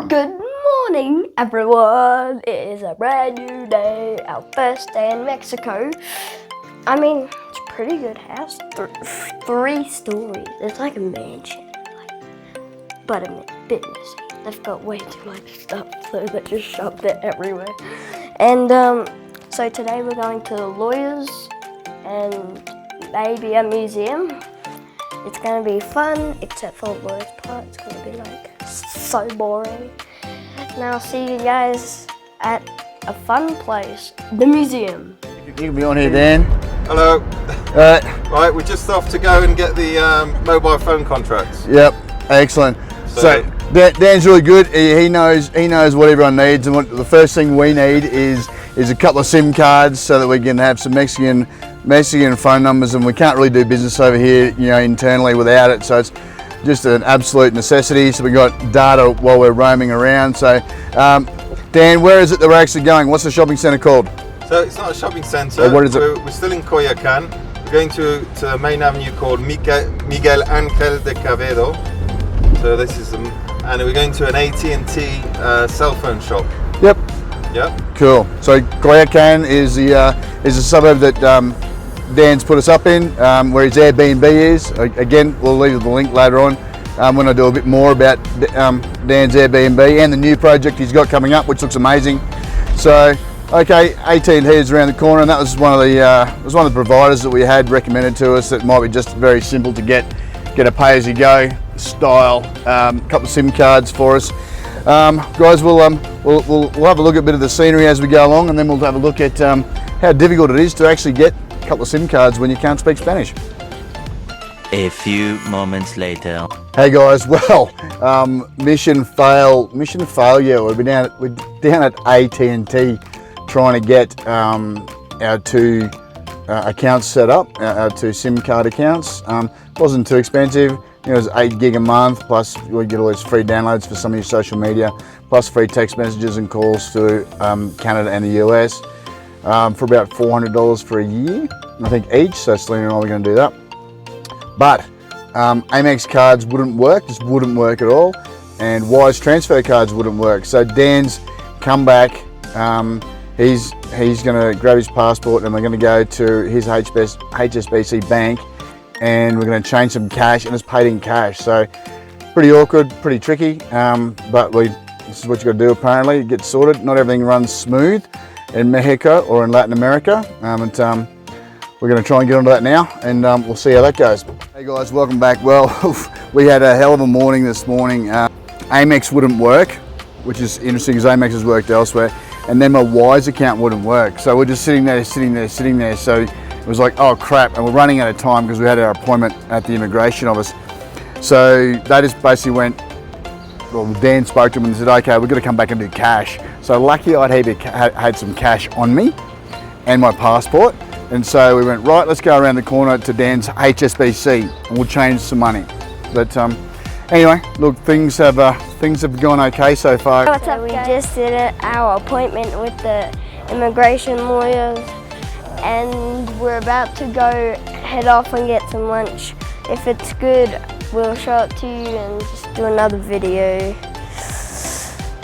Good morning, everyone. It is a brand new day, our first day in Mexico. I mean, it's a pretty good house. 3 stories. It's like a mansion, but a bit messy. They've got way too much stuff, so they just shoved it everywhere. And so today we're going to the lawyers and maybe a museum. It's gonna be fun, except for the worst part. It's gonna be like so boring. Now I'll see you guys at a fun place, the museum. You can be on here, Dan. Hello. Right, we're just off to go and get the mobile phone contracts. Yep, excellent. So Dan's really good. He knows what everyone needs, and what the first thing we need is a couple of SIM cards so that we can have some Mexican phone numbers, and we can't really do business over here, internally without it. So it's just an absolute necessity. So we got data while we're roaming around. So Dan, where is it that we're actually going? What's the shopping centre called? So it's not a shopping centre. What is it? We're still in Coyoacán. We're going to a main avenue called Miguel Ángel de Quevedo. So this is and we're going to an AT&T cell phone shop. Yep. Yep. Cool. So Coyoacán is a suburb that Dan's put us up in, where his Airbnb is. Again, we'll leave the link later on when I do a bit more about Dan's Airbnb and the new project he's got coming up, which looks amazing. So, okay, AT&T is around the corner, and that was one of the providers that we had recommended to us. That might be just very simple to get a pay-as-you-go style. Couple of SIM cards for us, guys. We'll have a look at a bit of the scenery as we go along, and then we'll have a look at how difficult it is to actually get a couple of SIM cards when you can't speak Spanish. A few moments later. Hey guys, well, mission failure. We're down at AT&T trying to get our 2 accounts set up, our 2 SIM card accounts. Wasn't too expensive. It was 8 gig a month, plus we get all these free downloads for some of your social media, plus free text messages and calls to Canada and the US for about $400 for a year, I think, each. So Selena and I were going to do that. But Amex cards wouldn't work, just wouldn't work at all, and Wise transfer cards wouldn't work. So Dan's come back. He's going to grab his passport, and we're going to go to his HSBC bank, and we're going to change some cash, and it's paid in cash. So pretty awkward, pretty tricky, but this is what you got to do apparently. Get sorted. Not everything runs smooth in Mexico or in Latin America, and we're going to try and get onto that now, and we'll see how that goes. Hey guys, welcome back. Well, we had a hell of a morning this morning. Amex wouldn't work, which is interesting because Amex has worked elsewhere, and then my Wise account wouldn't work. So we're just sitting there. So it was like, oh crap, and we're running out of time because we had our appointment at the immigration office. So they just basically went, well, Dan spoke to them and said, okay, we've got to come back and do cash. So lucky I'd had some cash on me and my passport. And so we went, right, let's go around the corner to Dan's HSBC and we'll change some money. But anyway, look, things have gone okay so far. What's up, we just did our appointment with the immigration lawyers, and we're about to go head off and get some lunch. If it's good, we'll show it to you and just do another video.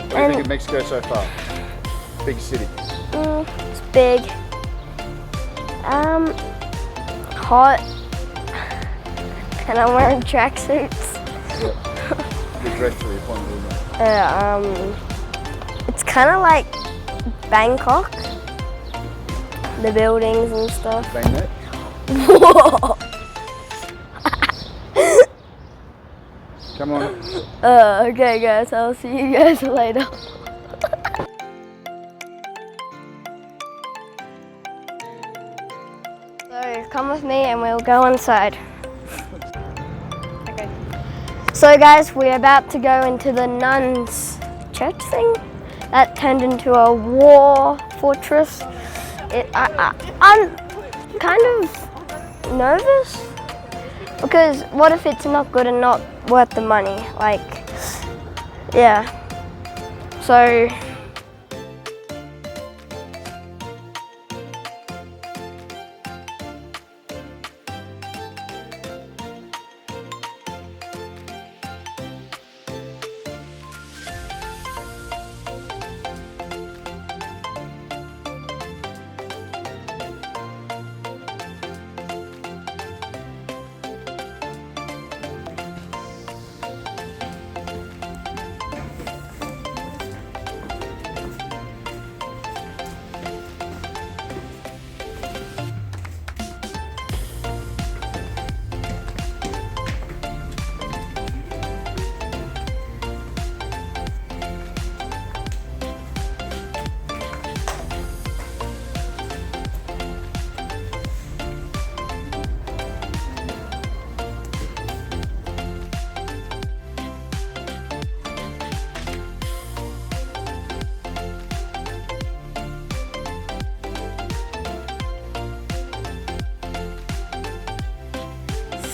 What do you think of Mexico so far? Big city. It's big. Hot. And I'm wearing tracksuits. Yep. You're dressed for the appointment, isn't it? It's kind of like Bangkok. The buildings and stuff. Bang that. Whoa! Come on. Okay guys, I'll see you guys later. So come with me and we'll go inside. Okay. So guys, we're about to go into the nuns' church thing. That turned into a war fortress. I'm kind of nervous because what if it's not good and not worth the money? Like, yeah. So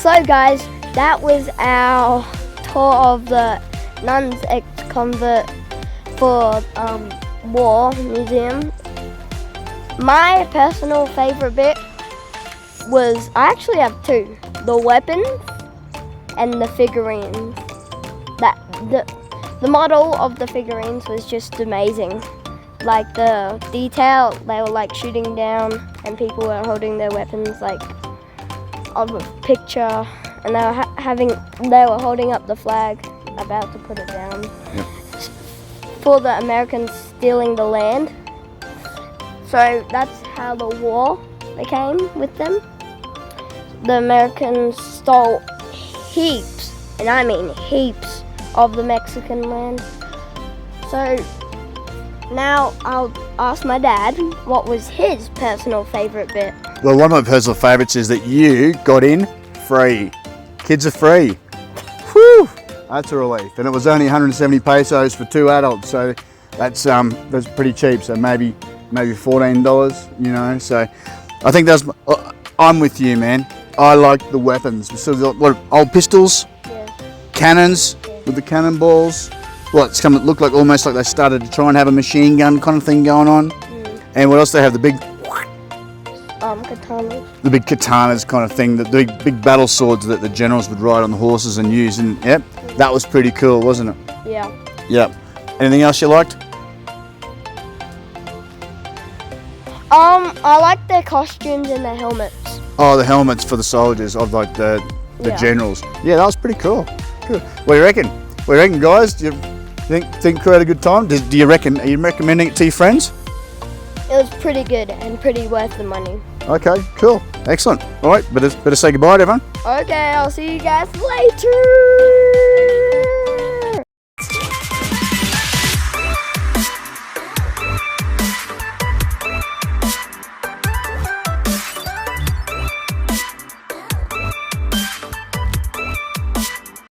So guys, that was our tour of the Nuns Ex-Convent for War Museum. My personal favorite bit was, I actually have two, the weapons and the figurines. The model of the figurines was just amazing. Like the detail, they were like shooting down and people were holding their weapons like of a picture, and they were holding up the flag, about to put it down. Yep. For the Americans stealing the land. So that's how the war became with them. The Americans stole heaps, and I mean heaps, of the Mexican land. So now I'll ask my dad what was his personal favorite bit. Well, one of my personal favourites is that you got in free. Kids are free. Whew, that's a relief. And it was only 170 pesos for 2 adults, so that's pretty cheap. So maybe $14, you know. So I think I'm with you, man. I like the weapons. So what, old pistols, Yeah. cannons with the cannonballs. Well, it's come to look like almost like they started to try and have a machine gun kind of thing going on. And what else they have? The big Katanas. the big katanas kind of thing, the big battle swords that the generals would ride on the horses and use. And yep, that was pretty cool, wasn't it? Yeah. Yep. Anything else you liked? I like their costumes and their helmets. Oh, the helmets for the soldiers of like the Yeah. generals. Yeah, that was pretty cool. Good. What do you reckon? What do you reckon, guys? Do you think crew had a good time? Do you reckon? Are you recommending it to your friends? It was pretty good and pretty worth the money. Okay, cool, excellent. All right, better say goodbye to everyone. Okay, I'll see you guys later.